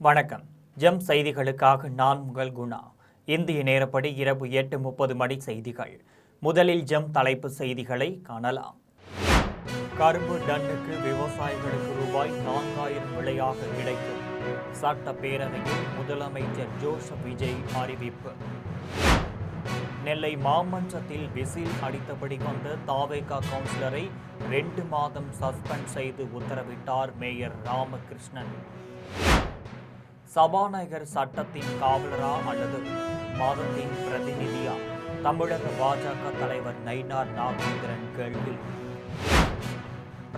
வணக்கம். ஜெம் செய்திகளுக்காக நான் உங்கள் குணா. இந்திய நேரப்படி இரவு 8:30 மணி செய்திகள். முதலில் ஜெம் தலைப்பு செய்திகளை காணலாம். கரும்பு டன்னுக்கு விவசாயிகளுக்கு ரூபாய் 4000 விலையாக கிடைக்கும். சட்டப்பேரவையில் முதலமைச்சர் ஜோசப் விஜய் அறிவிப்பு. நெல்லை மாமன்றத்தில் விசில் அடித்தபடி வந்த தாவேகா கவுன்சிலரை 2 மாதம் சஸ்பெண்ட் செய்து உத்தரவிட்டார் மேயர் ராமகிருஷ்ணன். சபாநாயகர் சட்டத்தின் காவலரா அல்லது மதத்தின் பிரதிநிதியா? தமிழக பாஜக தலைவர் நயினார் நாகேந்திரன் கேள்வி.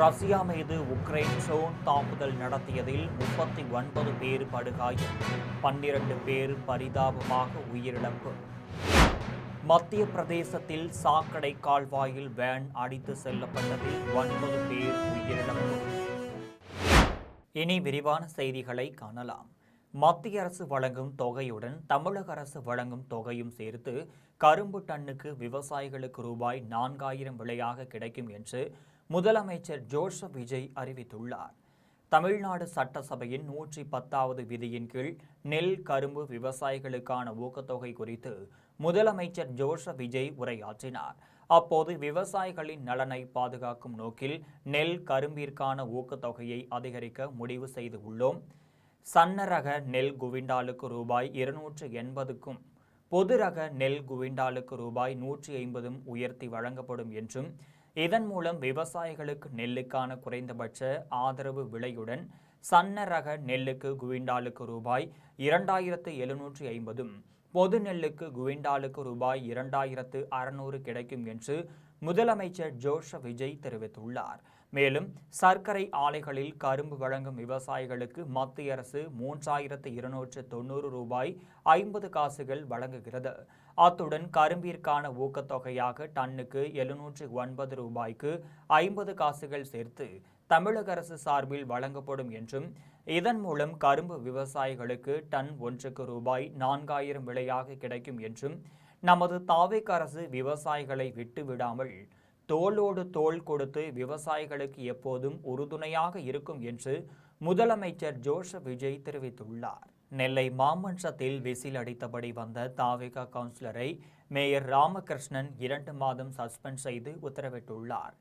ரஷ்யா மீது உக்ரைன் ட்ரோன் தாக்குதல் நடத்தியதில் 39 பேர் படுகாயம், 12 பேர் பரிதாபமாக உயிரிழப்பு. மத்திய பிரதேசத்தில் சாக்கடை கால்வாயில் வேன் அடித்து செல்லப்பட்டதில் 9 பேர் உயிரிழப்பு. இனி விரிவான செய்திகளை காணலாம். மத்திய அரசு வழங்கும் தொகையுடன் தமிழக அரசு வழங்கும் தொகையும் சேர்த்து கரும்பு டன்னுக்கு விவசாயிகளுக்கு ரூபாய் 4000 விலையாக கிடைக்கும் என்று முதலமைச்சர் ஜோசப் விஜய் அறிவித்துள்ளார். தமிழ்நாடு சட்டசபையின் 110வது விதியின் கீழ் நெல் கரும்பு விவசாயிகளுக்கான ஊக்கத்தொகை குறித்து முதலமைச்சர் ஜோசப் விஜய் உரையாற்றினார். அப்போது விவசாயிகளின் நலனை பாதுகாக்கும் நோக்கில் நெல் கரும்பிற்கான ஊக்கத்தொகையை அதிகரிக்க முடிவு செய்து உள்ளோம். சன்ன ரக நெல் குவிண்டாலுக்கு ரூபாய் 280க்கும் பொது ரக நெல் குவிண்டாலுக்கு ரூபாய் 150 உயர்த்தி வழங்கப்படும் என்றும், இதன் மூலம் விவசாயிகளுக்கு நெல்லுக்கான குறைந்தபட்ச ஆதரவு விலையுடன் சன்ன ரக நெல்லுக்கு குவிண்டாலுக்கு ரூபாய் 2750, பொது நெல்லுக்கு குவிண்டாலுக்கு ரூபாய் 2600 கிடைக்கும் என்று முதலமைச்சர் ஜோசப் விஜய் தெரிவித்துள்ளார். மேலும் சர்க்கரை ஆலைகளில் கரும்பு வழங்கும் விவசாயிகளுக்கு மத்திய அரசு 3290 ரூபாய் 50 காசுகள் வழங்குகிறது. அத்துடன் கரும்பிற்கான ஊக்கத்தொகையாக டன்னுக்கு 709 ரூபாய்க்கு 50 காசுகள் சேர்த்து தமிழக அரசு சார்பில் வழங்கப்படும் என்றும், இதன் மூலம் கரும்பு விவசாயிகளுக்கு டன் ஒன்றுக்கு ரூபாய் 4000 விலையாக கிடைக்கும் என்றும், நமது தாவேக அரசு விவசாயிகளை விட்டுவிடாமல் தோளோடு தோள் கொடுத்து விவசாயிகளுக்கு எப்போதும் உறுதுணையாக இருக்கும் என்று முதலமைச்சர் ஜோசப் விஜய் தெரிவித்துள்ளார். நெல்லை மாமன்றத்தில் விசில் அடித்தபடி வந்த தாவேகா கவுன்சிலரை மேயர் ராமகிருஷ்ணன் 2 மாதம் சஸ்பெண்ட் செய்து உத்தரவிட்டுள்ளார்.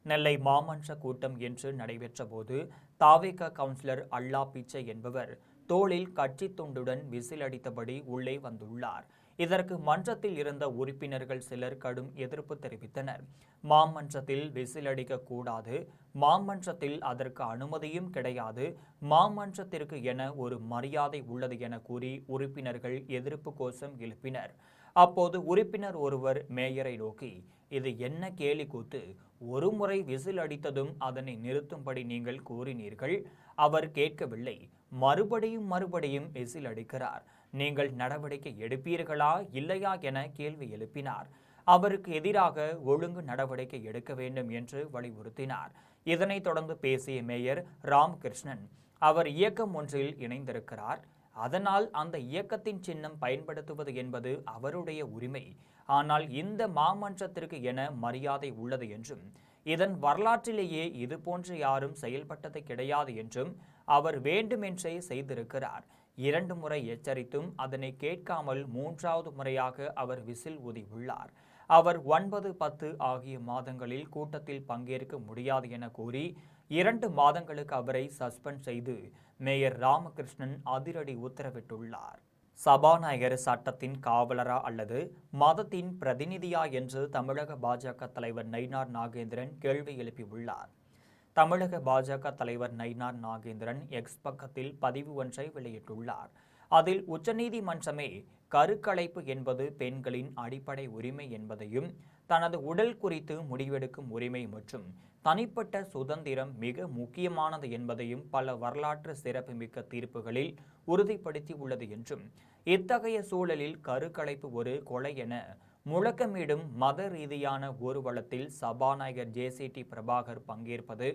நெல்லை மாமன்ற கூட்டம் இன்று நடைபெற்ற போது தாவேகா கவுன்சிலர் அல்லா பிச்சை என்பவர் தோளில் கட்சி துண்டுடன் விசில் அடித்தபடி உள்ளே வந்துள்ளார். இதற்கு மன்றத்தில் இருந்த உறுப்பினர்கள் சிலர் கடும் எதிர்ப்பு தெரிவித்தனர். மாமன்றத்தில் விசில் அடிக்க கூடாது, மாமன்றத்தில் அதற்கு அனுமதியும் கிடையாது, மாமன்றத்திற்கு என ஒரு மரியாதை உள்ளது என கூறி உறுப்பினர்கள் எதிர்ப்பு கோஷம் எழுப்பினர். அப்போது உறுப்பினர் ஒருவர் மேயரை நோக்கி, இது என்ன கேலி கூத்து, ஒரு முறை விசில் அடித்ததும் அதனை நிறுத்தும்படி நீங்கள் கூறினீர்கள், அவர் கேட்கவில்லை, மறுபடியும் விசில் அடிக்கிறார், நீங்கள் நடவடிக்கை எடுப்பீர்களா இல்லையா என கேள்வி எழுப்பினார். அவருக்கு எதிராக ஒழுங்கு நடவடிக்கை எடுக்க வேண்டும் என்று வலியுறுத்தினார். இதனைத் தொடர்ந்து பேசிய மேயர் ராமகிருஷ்ணன், அவர் இயக்கம் ஒன்றில் இணைந்திருக்கிறார், அதனால் அந்த இயக்கத்தின் சின்னம் பயன்படுத்துவது என்பது அவருடைய உரிமை. ஆனால் இந்த மாமன்றத்திற்கு என மரியாதை உள்ளது என்றும், இதன் வரலாற்றிலேயே இதுபோன்று யாரும் செயல்பட்டது கிடையாது என்றும், அவர் வேண்டுமென்றே செய்திருக்கிறார். 2 முறை எச்சரித்தும் அதனை கேட்காமல் 3வது முறையாக அவர் விசில் ஊதியுள்ளார். அவர் 9, 10 ஆகிய மாதங்களில் கூட்டத்தில் பங்கேற்க முடியாது என கூறி 2 மாதங்களுக்கு அவரை சஸ்பெண்ட் செய்து மேயர் ராமகிருஷ்ணன் அதிரடி உத்தரவிட்டுள்ளார். சபாநாயகர் சட்டத்தின் காவலரா அல்லது மதத்தின் பிரதிநிதியா என்று தமிழக பாஜக தலைவர் நயினார் நாகேந்திரன் கேள்வி எழுப்பியுள்ளார். தமிழக பாஜக தலைவர் நயினார் நாகேந்திரன் எக்ஸ் பக்கத்தில் பதிவு ஒன்றை வெளியிட்டுள்ளார். அதில் உச்சநீதிமன்றமே கருக்கலைப்பு என்பது பெண்களின் அடிப்படை உரிமை என்பதையும், தனது உடல் குறித்து முடிவெடுக்கும் உரிமை மற்றும் தனிப்பட்ட சுதந்திரம் மிக முக்கியமானது என்பதையும் பல வரலாற்று சிறப்புமிக்க தீர்ப்புகளில் உறுதிப்படுத்தி உள்ளது என்றும், இத்தகைய சூழலில் கருக்கலைப்பு ஒரு கொலை என முழக்கமிடும் மத ரீதியான ஊர்வலத்தில் சபாநாயகர் ஜே.சி.டி. பிரபாகர் பங்கேற்பது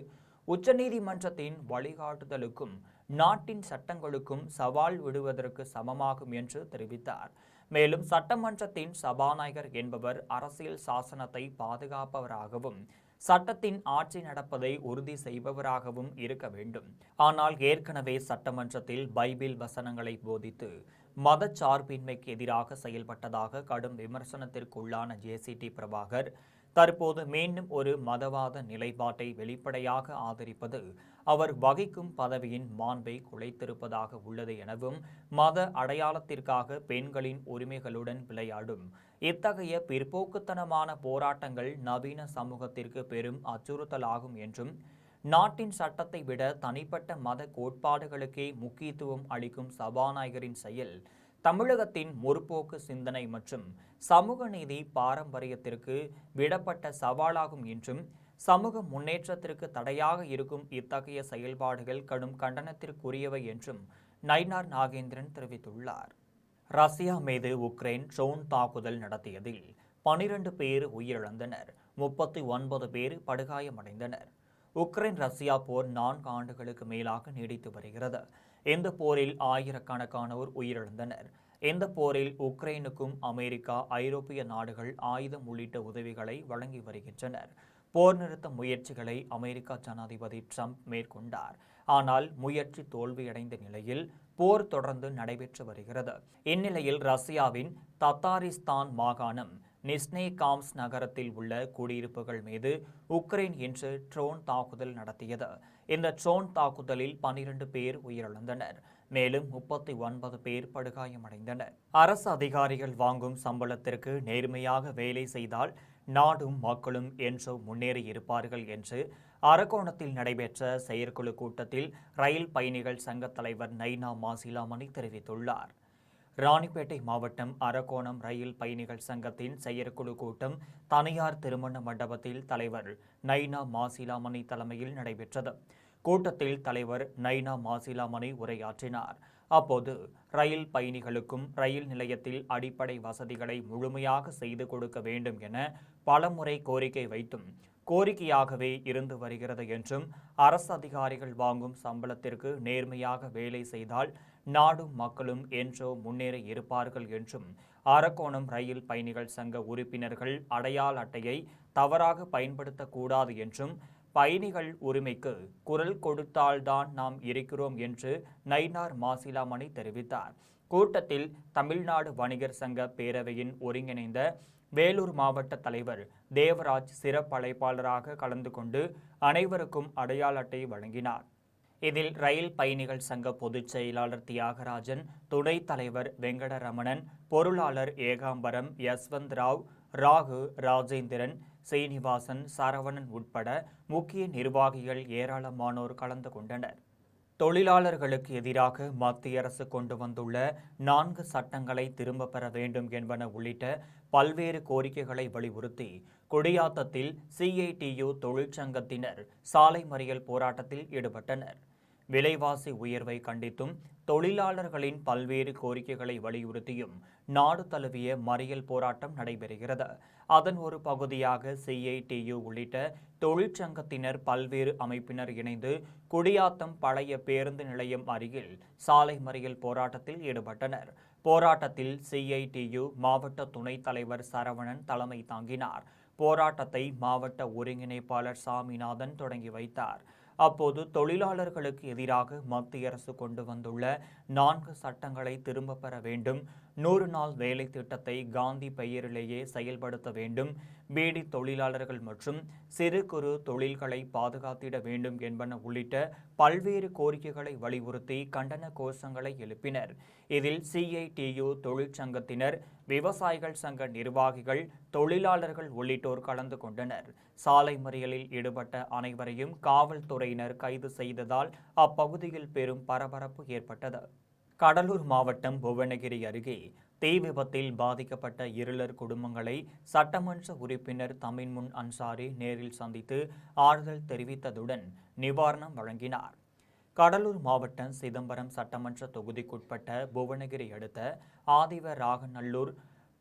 உச்சநீதிமன்றத்தின் வழிகாட்டுதலுக்கும் நாட்டின் சட்டங்களுக்கும் சவால் விடுவதற்கு சமமாகும் என்று தெரிவித்தார். மேலும் சட்டமன்றத்தின் சபாநாயகர் என்பவர் அரசியல் சாசனத்தை பாதுகாப்பவராகவும் சட்டத்தின் ஆட்சி நடப்பதை உறுதி செய்பவராகவும் இருக்க வேண்டும். ஆனால் ஏற்கனவே சட்டமன்றத்தில் பைபிள் வசனங்களை போதித்து மதச்சார்பின்மைக்கு எதிராக செயல்பட்டதாக கடும் விமர்சனத்திற்குள்ளான ஜேசிடி பிரபாகர் தற்போது மீண்டும் ஒரு மதவாத நிலைப்பாட்டை வெளிப்படையாக ஆதரிப்பது அவர் வகிக்கும் பதவியின் மாண்பை குலைத்திருப்பதாக உள்ளது எனவும், மத அடையாளத்திற்காக பெண்களின் உரிமைகளுடன் விளையாடும் இத்தகைய பிற்போக்குத்தனமான போராட்டங்கள் நவீன சமூகத்திற்கு பெரும் அச்சுறுத்தலாகும் என்றும், நாட்டின் சட்டத்தை விட தனிப்பட்ட மத கோட்பாடுகளுக்கே முக்கியத்துவம் அளிக்கும் சபாநாயகரின் செயல் தமிழகத்தின் முற்போக்கு சிந்தனை மற்றும் சமூக நீதி பாரம்பரியத்திற்கு விடப்பட்ட சவாலாகும் என்றும், சமூக முன்னேற்றத்திற்கு தடையாக இருக்கும் இத்தகைய செயல்பாடுகள் கடும் கண்டனத்திற்குரியவை என்றும் நயினார் நாகேந்திரன் தெரிவித்துள்ளார். ரஷ்யா மீது உக்ரைன் ட்ரோன் தாக்குதல் நடத்தியதில் 12 பேர் உயிரிழந்தனர், 39 பேர் படுகாயமடைந்தனர். உக்ரைன் ரஷ்யா போர் 4 ஆண்டுகளுக்கு மேலாக நீடித்து வருகிறது. இந்த போரில் ஆயிரக்கணக்கானோர் உயிரிழந்தனர். இந்த போரில் உக்ரைனுக்கும் அமெரிக்கா, ஐரோப்பிய நாடுகள் ஆயுதம் உள்ளிட்ட உதவிகளை வழங்கி வருகின்றனர். போர் நிறுத்த முயற்சிகளை அமெரிக்க ஜனாதிபதி ட்ரம்ப் மேற்கொண்டார். ஆனால் முயற்சி தோல்வியடைந்த நிலையில் போர் தொடர்ந்து நடைபெற்று வருகிறது. இந்நிலையில் ரஷ்யாவின் தத்தாரிஸ்தான் மாகாணம் நிஸ்னே காம்ஸ் நகரத்தில் உள்ள குடியிருப்புகள் மீது உக்ரைன் இன்று ட்ரோன் தாக்குதல் நடத்தியது. இந்த ட்ரோன் தாக்குதலில் 12 பேர் உயிரிழந்தனர், மேலும் 39 பேர் படுகாயமடைந்தனர். அரசு அதிகாரிகள் வாங்கும் சம்பளத்திற்கு நேர்மையாக வேலை செய்தால் நாடும் மக்களும் என்றோ முன்னேறி இருப்பார்கள் என்று அரக்கோணத்தில் நடைபெற்ற செயற்குழு கூட்டத்தில் ரயில் பயணிகள் சங்க தலைவர் நைனா மாசிலாமணி தெரிவித்துள்ளார். ராணிப்பேட்டை மாவட்டம் அரக்கோணம் ரயில் பயணிகள் சங்கத்தின் செயற்குழு கூட்டம் தனியார் திருமண மண்டபத்தில் தலைவர் நைனா மாசிலாமணி தலைமையில் நடைபெற்றது. கூட்டத்தில் தலைவர் நைனா மாசிலாமணி உரையாற்றினார். அப்போது ரயில் பயணிகளுக்கும் ரயில் நிலையத்தில் அடிப்படை வசதிகளை முழுமையாக செய்து கொடுக்க வேண்டும் என பலமுறை கோரிக்கை வைத்தும் கோரிக்கையாகவே இருந்து வருகிறது என்றும், அரசு அதிகாரிகள் வாங்கும் சம்பளத்திற்கு நேர்மையாக வேலை செய்தால் நாடும் மக்களும் என்றோ முன்னேறி இருப்பார்கள் என்றும், அரக்கோணம் ரயில் பயணிகள் சங்க உறுப்பினர்கள் அடையாள அட்டையை தவறாக பயன்படுத்தக்கூடாது என்றும், பயணிகள் உரிமைக்கு குரல் கொடுத்தால்தான் நாம் இருக்கிறோம் என்று நயினார் மாசிலாமணி தெரிவித்தார். கூட்டத்தில் தமிழ்நாடு வணிகர் சங்க பேரவையின் ஒருங்கிணைந்த வேலூர் மாவட்ட தலைவர் தேவராஜ் சிறப்பு அழைப்பாளராக கலந்து கொண்டு அனைவருக்கும் அடையாள அட்டை வழங்கினார். இதில் ரயில் பயணிகள் சங்க பொதுச் செயலாளர் தியாகராஜன், துணைத் தலைவர் வெங்கடரமணன், பொருளாளர் ஏகாம்பரம், யஸ்வந்த் ராவ், ராகு, ராஜேந்திரன், சீனிவாசன், சரவணன் உட்பட முக்கிய நிர்வாகிகள் ஏராளமானோர் கலந்து கொண்டனர். தொழிலாளர்களுக்கு எதிராக மத்திய அரசு கொண்டு வந்துள்ள 4 சட்டங்களை திரும்ப பெற வேண்டும் என்பன உள்ளிட்ட பல்வேறு கோரிக்கைகளை வலியுறுத்தி குடியாத்தத்தில் சிஐடியு தொழிற்சங்கத்தினர் சாலை மறியல் போராட்டத்தில் ஈடுபட்டனர். விலைவாசி உயர்வை கண்டித்தும் தொழிலாளர்களின் பல்வேறு கோரிக்கைகளை வலியுறுத்தியும் நாடு தழுவிய மறியல் போராட்டம் நடைபெறுகிறது. அதன் ஒரு பகுதியாக சிஐடியு உள்ளிட்ட தொழிற்சங்கத்தினர் பல்வேறு அமைப்பினர் இணைந்து குடியாத்தம் பழைய பேருந்து நிலையம் அருகில் சாலை மறியல் போராட்டத்தில் ஈடுபட்டனர். போராட்டத்தில் சிஐடியு மாவட்ட துணைத் தலைவர் சரவணன் தலைமை தாங்கினார். போராட்டத்தை மாவட்ட ஒருங்கிணைப்பாளர் சாமிநாதன் தொடங்கி வைத்தார். அப்போது தொழிலாளர்களுக்கு எதிராக மத்திய அரசு கொண்டு வந்துள்ள 4 சட்டங்களை திரும்ப பெற வேண்டும், 100 நாள் வேலை திட்டத்தை காந்தி பெயரிலேயே செயல்படுத்த வேண்டும், பீடி தொழிலாளர்கள் மற்றும் சிறு குறு தொழில்களை பாதுகாத்திட வேண்டும் என்பன உள்ளிட்ட பல்வேறு கோரிக்கைகளை வலியுறுத்தி கண்டன கோஷங்களை எழுப்பினர். இதில் சிஐடியு தொழிற்சங்கத்தினர், விவசாயிகள் சங்க நிர்வாகிகள், தொழிலாளர்கள் உள்ளிட்டோர் கலந்து கொண்டனர். சாலை மறியலில் ஈடுபட்ட அனைவரையும் காவல்துறையினர் கைது செய்ததால் அப்பகுதியில் பெரும் பரபரப்பு ஏற்பட்டது. கடலூர் மாவட்டம் புவனகிரி அருகே தீ விபத்தில் பாதிக்கப்பட்ட இருளர் குடும்பங்களை சட்டமன்ற உறுப்பினர் தமின்முன் அன்சாரி நேரில் சந்தித்து ஆறுதல் தெரிவித்ததுடன் நிவாரணம் வழங்கினார். கடலூர் மாவட்டம் சிதம்பரம் சட்டமன்ற தொகுதிக்குட்பட்ட புவனகிரி அடுத்த ஆதிவராகநல்லூர்,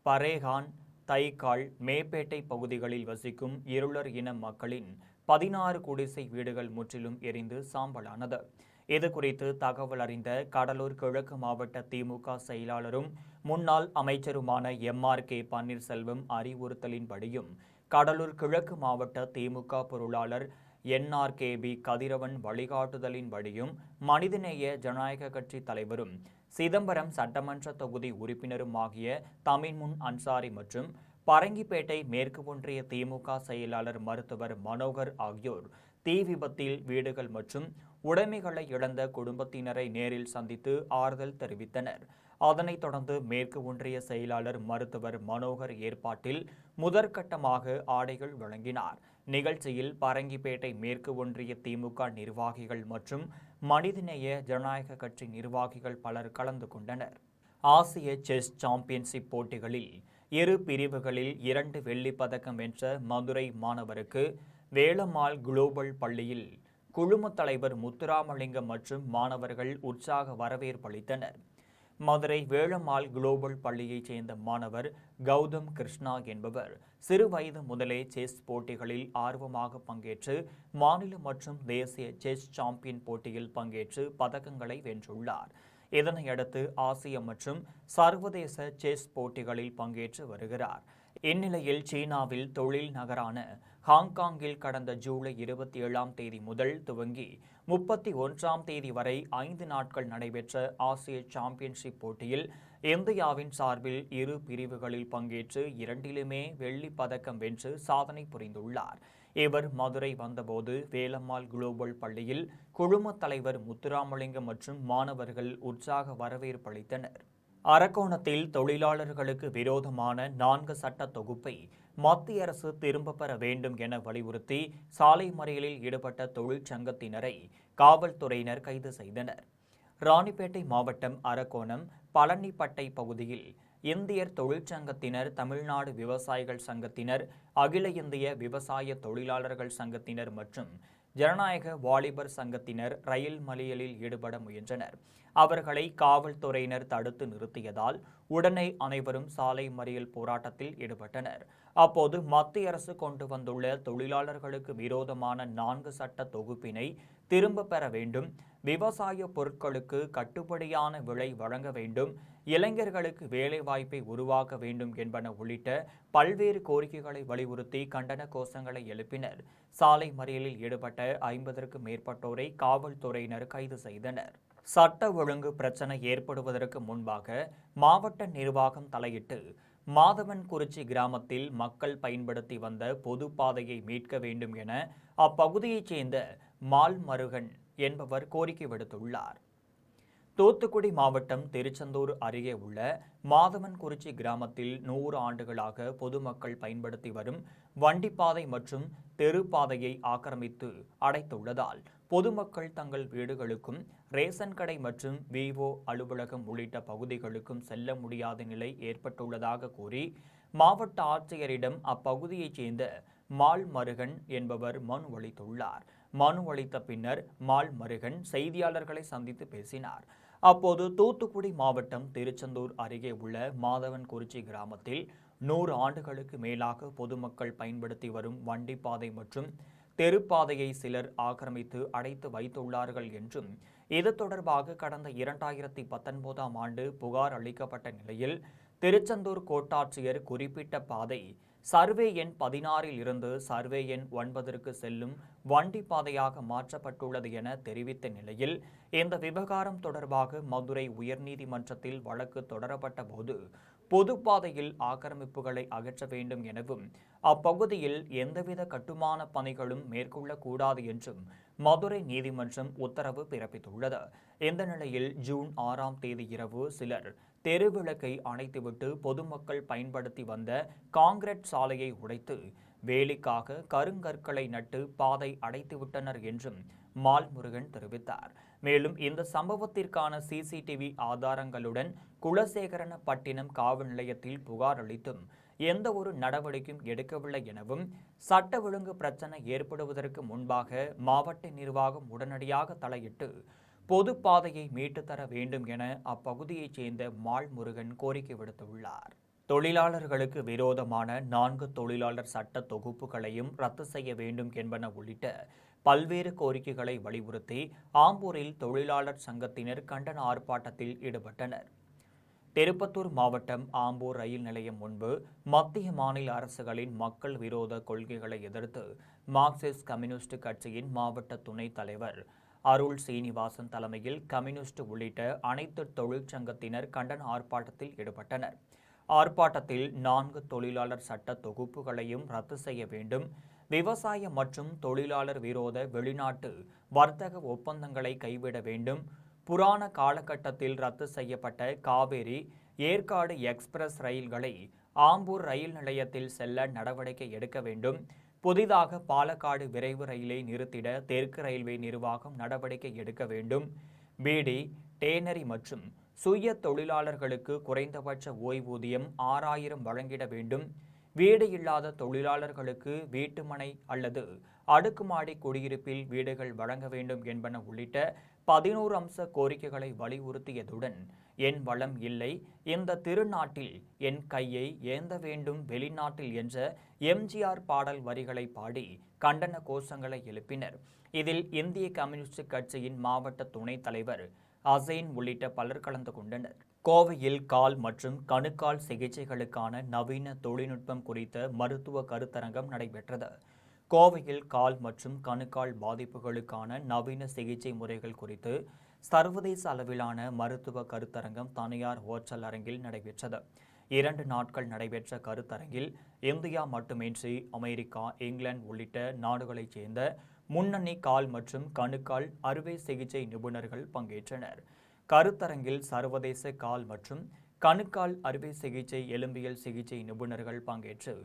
பரேகான், தைக்கால், மேப்பேட்டை பகுதிகளில் வசிக்கும் இருளர் இன மக்களின் 16 குடிசை வீடுகள் முற்றிலும் எரிந்து சாம்பலானது. இதுகுறித்து தகவல் அறிந்த கடலூர் கிழக்கு மாவட்ட திமுக செயலாளரும் முன்னாள் அமைச்சருமான MRK பன்னீர்செல்வம் அறிவுறுத்தலின்படியும் கடலூர் கிழக்கு மாவட்ட திமுக பொருளாளர் NRKB கதிரவன் வழிகாட்டுதலின்படியும் மனிதநேய ஜனநாயக கட்சி தலைவரும் சிதம்பரம் சட்டமன்ற தொகுதி உறுப்பினருமாகிய தமின்முன் அன்சாரி மற்றும் பரங்கிப்பேட்டை மேற்கு ஒன்றிய திமுக செயலாளர் மருத்துவர் மனோகர் ஆகியோர் தீ விபத்தில் வீடுகள் மற்றும் உடைமைகளை இழந்த குடும்பத்தினரை நேரில் சந்தித்து ஆறுதல் தெரிவித்தனர். அதனைத் தொடர்ந்து மேற்கு ஒன்றிய செயலாளர் மருத்துவர் மனோகர் ஏற்பாட்டில் முதற்கட்டமாக ஆடைகள் வழங்கினார். நிகழ்ச்சியில் பரங்கிப்பேட்டை மேற்கு ஒன்றிய திமுக நிர்வாகிகள் மற்றும் மனிதநேய ஜனநாயக கட்சி நிர்வாகிகள் பலர் கலந்து கொண்டனர். ஆசிய செஸ் சாம்பியன்ஷிப் போட்டிகளில் இரு பிரிவுகளில் 2 வெள்ளிப் பதக்கம் வென்ற மதுரை மாணவருக்கு வேலம்மாள் குளோபல் பள்ளியில் குழும தலைவர் முத்துராமலிங்கம் மற்றும் மாணவர்கள் உற்சாக வரவேற்பளித்தனர். மதுரை வேலம்மாள் குளோபல் பள்ளியைச் சேர்ந்த மாணவர் கௌதம் கிருஷ்ணா என்பவர் சிறு வயது முதலே செஸ் போட்டிகளில் ஆர்வமாக பங்கேற்று மாநில மற்றும் தேசிய செஸ் சாம்பியன் போட்டியில் பங்கேற்று பதக்கங்களை வென்றுள்ளார். இதனையடுத்து ஆசிய மற்றும் சர்வதேச செஸ் போட்டிகளில் பங்கேற்று வருகிறார். இந்நிலையில் சீனாவில் தொழில் நகரான ஹாங்காங்கில் கடந்த ஜூலை 27ஆம் தேதி முதல் துவங்கி 31ஆம் தேதி வரை 5 நாட்கள் நடைபெற்ற ஆசிய சாம்பியன்ஷிப் போட்டியில் இந்தியாவின் சார்பில் இரு பிரிவுகளில் பங்கேற்று 2லுமே வெள்ளிப் பதக்கம் வென்று சாதனை புரிந்துள்ளார். இவர் மதுரை வந்தபோது வேலம்மாள் குளோபல் பள்ளியில் குழும தலைவர் முத்துராமலிங்கம் மற்றும் மாணவர்கள் உற்சாக வரவேற்பளித்தனர். அரக்கோணத்தில் தொழிலாளர்களுக்கு விரோதமான 4 சட்ட தொகுப்பை மத்திய அரசு திரும்பப் பெற வேண்டும் என வலியுறுத்தி சாலை மறியலில் ஈடுபட்ட தொழிற்சங்கத்தினரை காவல்துறையினர் கைது செய்தனர். ராணிப்பேட்டை மாவட்டம் அரக்கோணம் பழனிப்பட்டை பகுதியில் இந்தியர் தொழிற்சங்கத்தினர், தமிழ்நாடு விவசாயிகள் சங்கத்தினர், அகில இந்திய விவசாய தொழிலாளர்கள் சங்கத்தினர் மற்றும் ஜனநாயக வாலிபர் சங்கத்தினர் ரயில் மறியலில் ஈடுபட முயன்றனர். அவர்களை காவல்துறையினர் தடுத்து நிறுத்தியதால் உடனே அனைவரும் சாலை மறியல் போராட்டத்தில் ஈடுபட்டனர். அப்போது மத்திய அரசு கொண்டு வந்துள்ள தொழிலாளர்களுக்கு விரோதமான 4 சட்ட தொகுப்பினை திரும்ப பெற வேண்டும், விவசாய பொருட்களுக்கு கட்டுப்படியான விலை வழங்க வேண்டும், இளைஞர்களுக்கு வேலைவாய்ப்பை உருவாக்க வேண்டும் என்பன உள்ளிட்ட பல்வேறு கோரிக்கைகளை வலியுறுத்தி கண்டன கோஷங்களை எழுப்பினர். சாலை மறியலில் ஈடுபட்ட 50க்கும் மேற்பட்டோரை காவல்துறையினர் கைது செய்தனர். சட்ட ஒழுங்கு பிரச்சனை ஏற்படுவதற்கு முன்பாக மாவட்ட நிர்வாகம் தலையிட்டு மாதவன்குறிச்சி கிராமத்தில் மக்கள் பயன்படுத்தி வந்த பொது பாதையை மீட்க வேண்டும் என அப்பகுதியைச் சேர்ந்த மால்மருகன் என்பவர் கோரிக்கை விடுத்துள்ளார். தூத்துக்குடி மாவட்டம் திருச்செந்தூர் அருகே உள்ள மாதவன்குறிச்சி கிராமத்தில் 100 ஆண்டுகளாக பொதுமக்கள் பயன்படுத்தி வரும் வண்டிப்பாதை மற்றும் தெருப்பாதையை ஆக்கிரமித்து அடைத்துள்ளதால் பொதுமக்கள் தங்கள் வீடுகளுக்கும் ரேஷன் கடை மற்றும் விஓ அலுவலகம் உள்ளிட்ட பகுதிகளுக்கும் செல்ல முடியாத நிலை ஏற்பட்டுள்ளதாக கூறி மாவட்ட ஆட்சியரிடம் அப்பகுதியைச் சேர்ந்த மால்மருகன் என்பவர் மனு அளித்துள்ளார். மனு அளித்த பின்னர் மால்மருகன் செய்தியாளர்களை சந்தித்து பேசினார். அப்போது தூத்துக்குடி மாவட்டம் திருச்செந்தூர் அருகே உள்ள மாதவன்குறிச்சி கிராமத்தில் 100 ஆண்டுகளுக்கு மேலாக பொதுமக்கள் பயன்படுத்தி வரும் வண்டிப்பாதை மற்றும் தெருப்பாதையை சிலர் ஆக்கிரமித்து அடைத்து வைத்துள்ளார்கள் என்றும், இது தொடர்பாக கடந்த 2019ஆம் ஆண்டு புகார் அளிக்கப்பட்ட நிலையில் திருச்செந்தூர் கோட்டாட்சியர் குறிப்பிட்ட பாதை சர்வே எண் 16இல் இருந்து சர்வே எண் 9ற்கு செல்லும் வண்டி பாதையாக மாற்றப்பட்டுள்ளது என தெரிவித்த நிலையில் இந்த விவகாரம் தொடர்பாக மதுரை உயர்நீதிமன்றத்தில் வழக்கு தொடரப்பட்ட போது பொதுப்பாதையில் ஆக்கிரமிப்புகளை அகற்ற வேண்டும் எனவும் அப்பகுதியில் எந்தவித கட்டுமான பணிகளும் மேற்கொள்ளக்கூடாது என்றும் மதுரை நீதிமன்றம் உத்தரவு பிறப்பித்துள்ளது. இந்த நிலையில் ஜூன் 6ஆம் தேதி இரவு சிலர் தெருவிளக்கை அணைத்துவிட்டு பொதுமக்கள் பயன்படுத்தி வந்த காங்கிரீட் சாலையை உடைத்து வேலிக்காக கருங்கற்களை நட்டு பாதை அடைத்துவிட்டனர் என்றும் மால்முருகன் தெரிவித்தார். மேலும் இந்த சம்பவத்திற்கான சிசிடிவி ஆதாரங்களுடன் குலசேகரனப்பட்டினம் காவல் நிலையத்தில் புகார் அளித்தும் எந்த ஒரு நடவடிக்கையும் எடுக்கவில்லை எனவும், சட்ட ஒழுங்கு பிரச்சனை ஏற்படுவதற்கு முன்பாக மாவட்ட நிர்வாகம் உடனடியாக தலையிட்டு பொது பாதையை மீட்டு தர வேண்டும் என அப்பகுதியைச் சேர்ந்த மால்முருகன் கோரிக்கை விடுத்துள்ளார். தொழிலாளர்களுக்கு விரோதமான 4 தொழிலாளர் சட்ட தொகுப்புகளையும் ரத்து செய்ய வேண்டும் என்பன உள்ளிட்ட பல்வேறு கோரிக்கைகளை வலியுறுத்தி ஆம்பூரில் தொழிலாளர் சங்கத்தினர் கண்டன ஆர்ப்பாட்டத்தில் ஈடுபட்டனர். திருப்பத்தூர் மாவட்டம் ஆம்பூர் ரயில் நிலையம் முன்பு மத்திய மாநில அரசுகளின் மக்கள் விரோத கொள்கைகளை எதிர்த்து மார்க்சிஸ்ட் கம்யூனிஸ்ட் கட்சியின் மாவட்ட துணைத் தலைவர் அருள் சீனிவாசன் தலைமையில் கம்யூனிஸ்ட் உள்ளிட்ட அனைத்து தொழிற்சங்கத்தினர் கண்டன ஆர்ப்பாட்டத்தில் ஈடுபட்டனர். ஆர்ப்பாட்டத்தில் 4 தொழிலாளர் சட்ட தொகுப்புகளையும் ரத்து செய்ய வேண்டும், விவசாய மற்றும் தொழிலாளர் விரோத வெளிநாட்டு வர்த்தக ஒப்பந்தங்களை கைவிட வேண்டும், புராண காலகட்டத்தில் ரத்து செய்யப்பட்ட காவேரி ஏற்காடு எக்ஸ்பிரஸ் ரயில்களை ஆம்பூர் ரயில் நிலையத்தில் செல்ல நடவடிக்கை எடுக்க வேண்டும், புதிதாக பாலக்காடு விரைவு ரயிலை நிறுத்திட தெற்கு ரயில்வே நிர்வாகம் நடவடிக்கை எடுக்க வேண்டும், பீடி, டேனரி மற்றும் சுய தொழிலாளர்களுக்கு குறைந்தபட்ச ஓய்வூதியம் 6000 வழங்கிட வேண்டும், வீடு இல்லாத தொழிலாளர்களுக்கு வீட்டுமனை அல்லது அடுக்குமாடி குடியிருப்பில் வீடுகள் வழங்க வேண்டும் என்பன உள்ளிட்ட 11 அம்ச கோரிக்கைகளை வலியுறுத்தியதுடன் என் வளம் இல்லை, இந்த திருநாட்டில் என் கையை ஏந்த வேண்டும் வெளிநாட்டில் என்ற எம்ஜிஆர் பாடல் வரிகளை பாடி கண்டன கோஷங்களை எழுப்பினர். இதில் இந்திய கம்யூனிஸ்ட் கட்சியின் மாவட்ட துணைத் தலைவர் அசைன் உள்ளிட்ட பலர் கலந்து கொண்டனர். கோவையில் கால் மற்றும் கணுக்கால் சிகிச்சைகளுக்கான நவீன தொழில்நுட்பம் குறித்த மருத்துவ கருத்தரங்கம் நடைபெற்றது. கோவையில் கால் மற்றும் கணுக்கால் பாதிப்புகளுக்கான நவீன சிகிச்சை முறைகள் குறித்து சர்வதேச அளவிலான மருத்துவ கருத்தரங்கம் தனியார் ஹோட்டல் அரங்கில் நடைபெற்றது. 2 நாட்கள் நடைபெற்ற கருத்தரங்கில் இந்தியா மட்டுமின்றி அமெரிக்கா, இங்கிலாந்து உள்ளிட்ட நாடுகளைச் சேர்ந்த முன்னணி கால் மற்றும் கணுக்கால் அறுவை சிகிச்சை நிபுணர்கள் பங்கேற்றனர். கருத்தரங்கில் சர்வதேச கால் மற்றும் கணுக்கால் அறுவை சிகிச்சை எலும்பியல் சிகிச்சை நிபுணர்கள் பங்கேற்று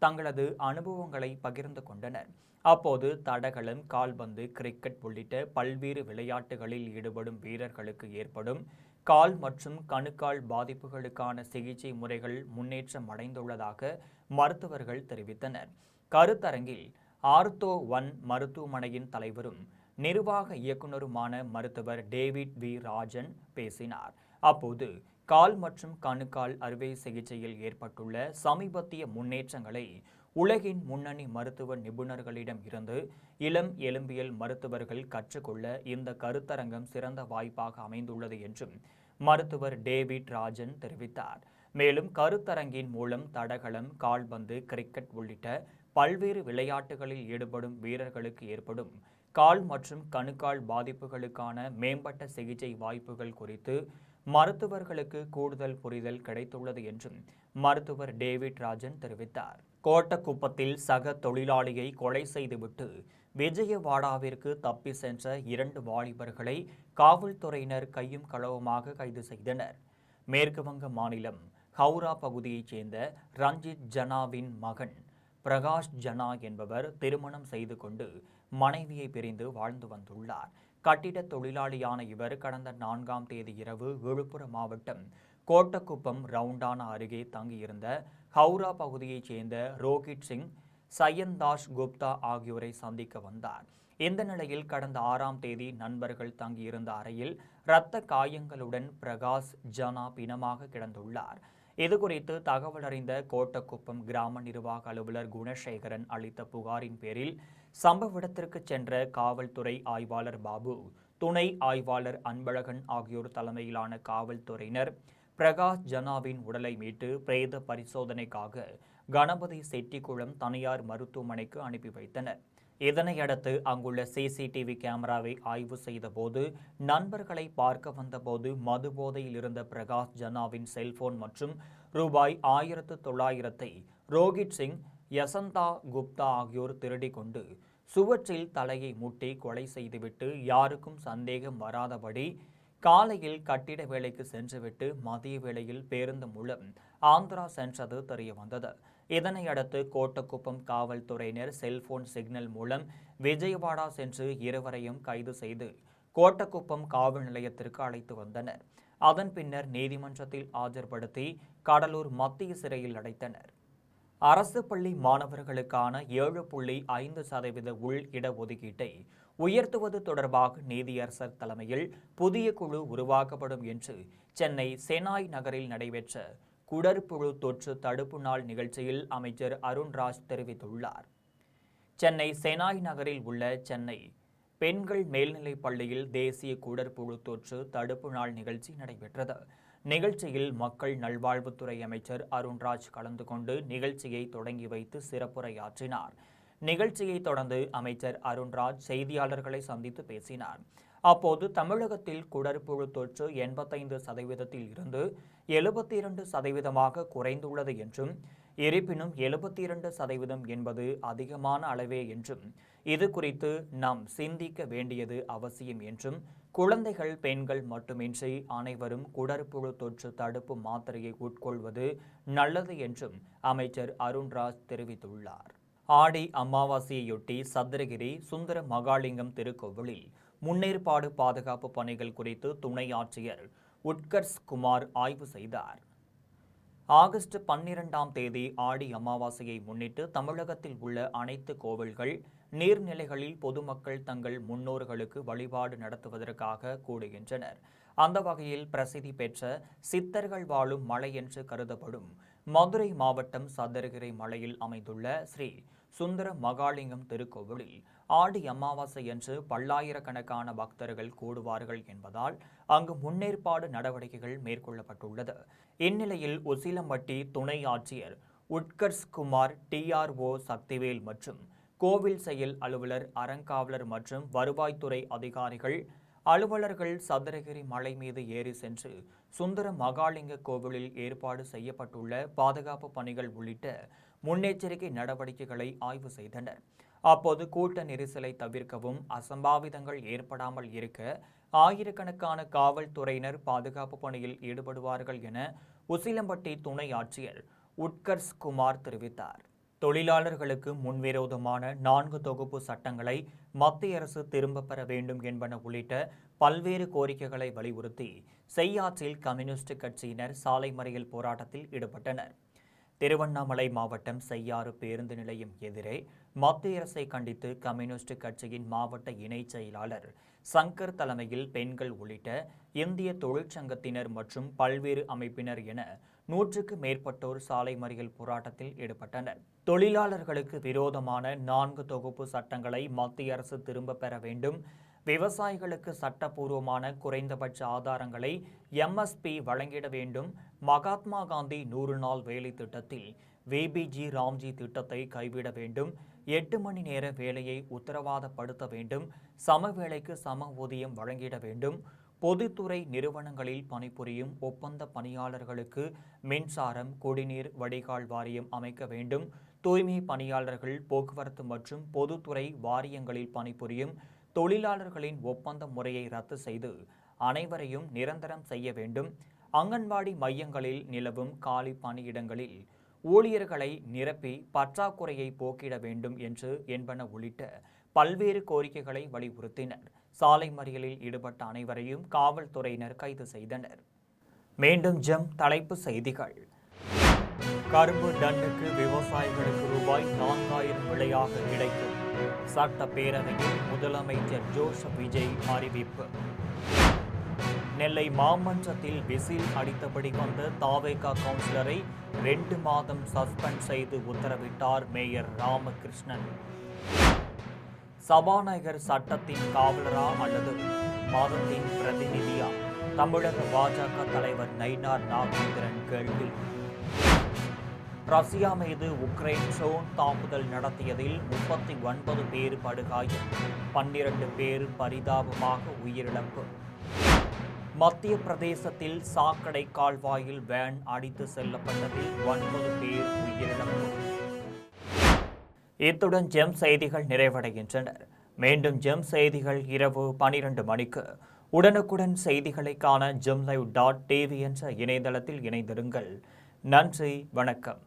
தங்களது அனுபவங்களை பகிர்ந்து கொண்டனர். அப்போது தடகளம், கால்பந்து, கிரிக்கெட் உள்ளிட்ட பல்வேறு விளையாட்டுகளில் ஈடுபடும் வீரர்களுக்கு ஏற்படும் கால் மற்றும் கணுக்கால் பாதிப்புகளுக்கான சிகிச்சை முறைகள் முன்னேற்றம் அடைந்துள்ளதாக மருத்துவர்கள் தெரிவித்தனர். கருத்தரங்கில் ஆர்த்தோ 1 மருத்துவமனையின் தலைவரும் நிர்வாக இயக்குநருமான மருத்துவர் டேவிட் வி ராஜன் பேசினார். அப்போது கால் மற்றும் கணுக்கால் அறுவை சிகிச்சையில் ஏற்பட்டுள்ள சமீபத்திய முன்னேற்றங்களை உலகின் முன்னணி மருத்துவ நிபுணர்களிடம் இருந்து இளம் எலும்பியல் மருத்துவர்கள் கற்றுக்கொள்ள இந்த கருத்தரங்கம் சிறந்த வாய்ப்பாக அமைந்துள்ளது என்றும் மருத்துவர் டேவிட் ராஜன் தெரிவித்தார். மேலும் கருத்தரங்கின் மூலம் தடகளம், கால்பந்து, கிரிக்கெட் உள்ளிட்ட பல்வேறு விளையாட்டுகளில் ஈடுபடும் வீரர்களுக்கு ஏற்படும் கால் மற்றும் கணுக்கால் பாதிப்புகளுக்கான மேம்பட்ட சிகிச்சை வாய்ப்புகள் குறித்து மருத்துவர்களுக்கு கூடுதல் புரிதல் கிடைத்துள்ளது என்றும் மருத்துவர் டேவிட் ராஜன் தெரிவித்தார். கோட்டக்குப்பத்தில் சக தொழிலாளியை கொலை செய்துவிட்டு விஜயவாடாவிற்கு தப்பி சென்ற 2 வாலிபர்களை காவல்துறையினர் கையும் களவுமாக கைது செய்தனர். மேற்குவங்க மாநிலம் ஹவுரா பகுதியைச் சேர்ந்த ரஞ்சித் ஜனாவின் மகன் பிரகாஷ் ஜனா என்பவர் திருமணம் செய்து கொண்டு மனைவியை பிரிந்து வாழ்ந்து வந்துள்ளார். கட்டிட தொழிலாளியான இவர் கடந்த 4ஆம் தேதி இரவு விழுப்புரம் மாவட்டம் கோட்டக்குப்பம் ரவுண்டானா அருகே தங்கியிருந்த ஹவுரா பகுதியைச் சேர்ந்த ரோஹித் சிங், சையந்தாஷ் குப்தா ஆகியோரை சந்திக்க வந்தார். இந்த நிலையில் கடந்த 6ஆம் தேதி நண்பர்கள் தங்கியிருந்த அறையில் இரத்த காயங்களுடன் பிரகாஷ் ஜனா பிணமாக கிடந்துள்ளார். இதுகுறித்து தகவல் அறிந்த கோட்டக்குப்பம் கிராம நிர்வாக அலுவலர் குணசேகரன் அளித்த புகாரின் பேரில் சம்பவ இடத்திற்கு சென்ற காவல்துறை ஆய்வாளர் பாபு, துணை ஆய்வாளர் அன்பழகன் ஆகியோர் தலைமையிலான காவல்துறையினர் பிரகாஷ் ஜனாவின் உடலை மீட்டு பிரேத பரிசோதனைக்காக கணபதி செட்டிக்குளம் தனியார் மருத்துவமனைக்கு அனுப்பி வைத்தனர். இதனையடுத்து அங்குள்ள சிசிடிவி கேமராவை ஆய்வு செய்த போது நண்பர்களை பார்க்க வந்தபோது மது போதையில் இருந்த பிரகாஷ் ஜனாவின் செல்போன் மற்றும் ரூபாய் 1900 ரோஹித் சிங், யசந்தா குப்தா ஆகியோர் திருடிக் கொண்டு சுவற்றில் தலையை முட்டி கொலை செய்துவிட்டு யாருக்கும் சந்தேகம் வராதபடி காலையில் கட்டிட வேலைக்கு சென்றுவிட்டு மதிய வேளையில் பேருந்து மூலம் ஆந்திரா சென்றது தெரியவந்தது. இதனையடுத்து கோட்டக்குப்பம் காவல்துறையினர் செல்போன் சிக்னல் மூலம் விஜயவாடா சென்று இருவரையும் கைது செய்து கோட்டக்குப்பம் காவல் நிலையத்திற்கு அழைத்து வந்தனர். அதன் பின்னர் நீதிமன்றத்தில் ஆஜர்படுத்தி கடலூர் மத்திய சிறையில் அடைத்தனர். அரசு பள்ளி மாணவர்களுக்கான 7.5% உள் இடஒதுக்கீட்டை உயர்த்துவது தொடர்பாக நீதியரசர் தலைமையில் புதிய குழு உருவாக்கப்படும் என்று சென்னை சேனாய் நகரில் நடைபெற்ற குடற்புழு தொற்று தடுப்பு நாள் நிகழ்ச்சியில் அமைச்சர் அருண்ராஜ் தெரிவித்துள்ளார். சென்னை செனாய் நகரில் உள்ள சென்னை பெண்கள் மேல்நிலைப் பள்ளியில் தேசிய குடற்புழு தொற்று தடுப்பு நாள் நிகழ்ச்சி நடைபெற்றது. நிகழ்ச்சியில் மக்கள் நல்வாழ்வுத்துறை அமைச்சர் அருண்ராஜ் கலந்து கொண்டு நிகழ்ச்சியை தொடங்கி வைத்து சிறப்புரையாற்றினார். நிகழ்ச்சியை தொடர்ந்து அமைச்சர் அருண்ராஜ் செய்தியாளர்களை சந்தித்து பேசினார். அப்போது தமிழகத்தில் குடற்புழு தொற்று 85% இருந்து 72% குறைந்துள்ளது என்றும், இருப்பினும் 72% என்பது அதிகமான அளவே என்றும், இது குறித்து நாம் சிந்திக்க வேண்டியது அவசியம் என்றும், குழந்தைகள், பெண்கள் மட்டுமின்றி அனைவரும் குடற்புழு தொற்று தடுப்பு மாத்திரையை உட்கொள்வது நல்லது என்றும் அமைச்சர் அருண்ராஜ் தெரிவித்துள்ளார். ஆடி அமாவாசையொட்டி சதுரகிரி சுந்தர மகாலிங்கம் திருக்கோவிலில் முன்னேற்பாடு பாதுகாப்பு பணிகள் குறித்து துணை ஆட்சியர் உட்கர்ஷ் குமார் ஆய்வு செய்தார். ஆகஸ்ட் 12ஆம் தேதி ஆடி அமாவாசையை முன்னிட்டு தமிழகத்தில் உள்ள அனைத்து கோவில்கள், நீர்நிலைகளில் பொதுமக்கள் தங்கள் முன்னோர்களுக்கு வழிபாடு நடத்துவதற்காக கூடுகின்றனர். அந்த வகையில் பிரசித்தி பெற்ற சித்தர்கள் வாழும் மலை என்று கருதப்படும் மதுரை மாவட்டம் சதுரகிரி மலையில் அமைந்துள்ள ஸ்ரீ சுந்தர மகாலிங்கம் திருக்கோவிலில் ஆடி அமாவாசையன்று பல்லாயிரக்கணக்கான பக்தர்கள் கூடுவார்கள் என்பதால் அங்கு முன்னேற்பாடு நடவடிக்கைகள் மேற்கொள்ளப்பட்டுள்ளது. இந்நிலையில் உசிலம்பட்டி துணை ஆட்சியர் உட்கர்ஷ் குமார், TRO சக்திவேல் மற்றும் கோவில் செயல் அலுவலர், அறங்காவலர் மற்றும் வருவாய்த்துறை அதிகாரிகள், அலுவலர்கள் சதுரகிரி மலை மீது ஏறி சென்று சுந்தர மகாலிங்க கோவிலில் ஏற்பாடு செய்யப்பட்டுள்ள பாதுகாப்பு பணிகள் உள்ளிட்ட முன்னெச்சரிக்கை நடவடிக்கைகளை ஆய்வு செய்தனர். அப்போது கூட்ட நெரிசலை தவிர்க்கவும், அசம்பாவிதங்கள் ஏற்படாமல் இருக்க ஆயிரக்கணக்கான காவல்துறையினர் பாதுகாப்பு பணியில் ஈடுபடுவார்கள் என உசிலம்பட்டி துணை ஆட்சியர் உட்கர்ஷ் குமார் தெரிவித்தார். தொழிலாளர்களுக்கு முன்விரோதமான 4 தொகுப்பு சட்டங்களை மத்திய அரசு திரும்பப் பெற வேண்டும் என்பன உள்ளிட்ட பல்வேறு கோரிக்கைகளை வலியுறுத்தி செய்யாற்றில் கம்யூனிஸ்ட் கட்சியினர் சாலை மறியல் போராட்டத்தில் ஈடுபட்டனர். திருவண்ணாமலை மாவட்டம் செய்யாறு பேருந்து நிலையம் எதிரே மத்திய அரசை கண்டித்து கம்யூனிஸ்ட் கட்சியின் மாவட்ட இணைச் செயலாளர் சங்கர் தலைமையில் பெண்கள் உள்ளிட்ட இந்திய தொழிற்சங்கத்தினர் மற்றும் பல்வேறு அமைப்பினர் என 100க்கு மேற்பட்டோர் சாலை மறியல் போராட்டத்தில் ஈடுபட்டனர். தொழிலாளர்களுக்கு விரோதமான 4 தொகுப்பு சட்டங்களை மத்திய அரசு திரும்ப பெற வேண்டும், விவசாயிகளுக்கு சட்டப்பூர்வமான குறைந்தபட்ச ஆதாரங்களை MSP வழங்கிட வேண்டும், மகாத்மா காந்தி 100 நாள் வேலை திட்டத்தில் VBG ராம்ஜி திட்டத்தை கைவிட வேண்டும், 8 மணி நேர வேலையை உத்தரவாதப்படுத்த வேண்டும், சம வேலைக்கு சம ஊதியம் வழங்கிட வேண்டும், பொதுத்துறை நிறுவனங்களில் பணிபுரியும் ஒப்பந்த பணியாளர்களுக்கு மின்சாரம், குடிநீர் வடிகால் வாரியம் அமைக்க வேண்டும், தூய்மை பணியாளர்கள், போக்குவரத்து மற்றும் பொதுத்துறை வாரியங்களில் பணிபுரியும் தொழிலாளர்களின் ஒப்பந்த முறையை ரத்து செய்து அனைவரையும் நிரந்தரம் செய்ய வேண்டும், அங்கன்வாடி மையங்களில் நிலவும் காலி பணியிடங்களில் ஊழியர்களை நிரப்பி பற்றாக்குறையை போக்கிட வேண்டும் என்பன உள்ளிட்ட பல்வேறு கோரிக்கைகளை வலியுறுத்தினர். சாலை மறியலில் ஈடுபட்ட அனைவரையும் காவல்துறையினர் கைது செய்தனர். மீண்டும் தலைப்பு செய்திகள். கரும்பு டன்னுக்கு விவசாயிகளுக்கு ரூபாய் 4000 விலையாக கிடைக்கும். சட்டப்பேரவையில் முதலமைச்சர் ஜோசப் விஜய் அறிவிப்பு. நெல்லை மாமன்றத்தில் விசில் அடித்தபடி வந்த தாவேகா கவுன்சிலரை 2 மாதம் சஸ்பெண்ட் செய்து உத்தரவிட்டார் மேயர் ராமகிருஷ்ணன். சபாநாயகர் சட்டத்தின் காவலரா அல்லது மாதத்தின் பிரதிநிதியா? தமிழக பாஜக தலைவர் நயினார் நாகேந்திரன் கேள்வி. ரஷ்யா மீது உக்ரைன் ட்ரோன் தாக்குதல் நடத்தியதில் 39 பேர் படுகாயம், 12 பேர் பரிதாபமாக உயிரிழப்பு. மத்திய பிரதேசத்தில் சாக்கடை கால்வாயில் வேன் அடித்து செல்லப்பட்டதில் 9 பேர் உயிரிழப்பு. இத்துடன் செய்திகள் நிறைவடைகின்றன. மீண்டும் செய்திகள் இரவு 12 மணிக்கு. உடனுக்குடன் செய்திகளை காண gemlive.tv என்ற இணையதளத்தில் இணைந்திருங்கள். நன்றி, வணக்கம்.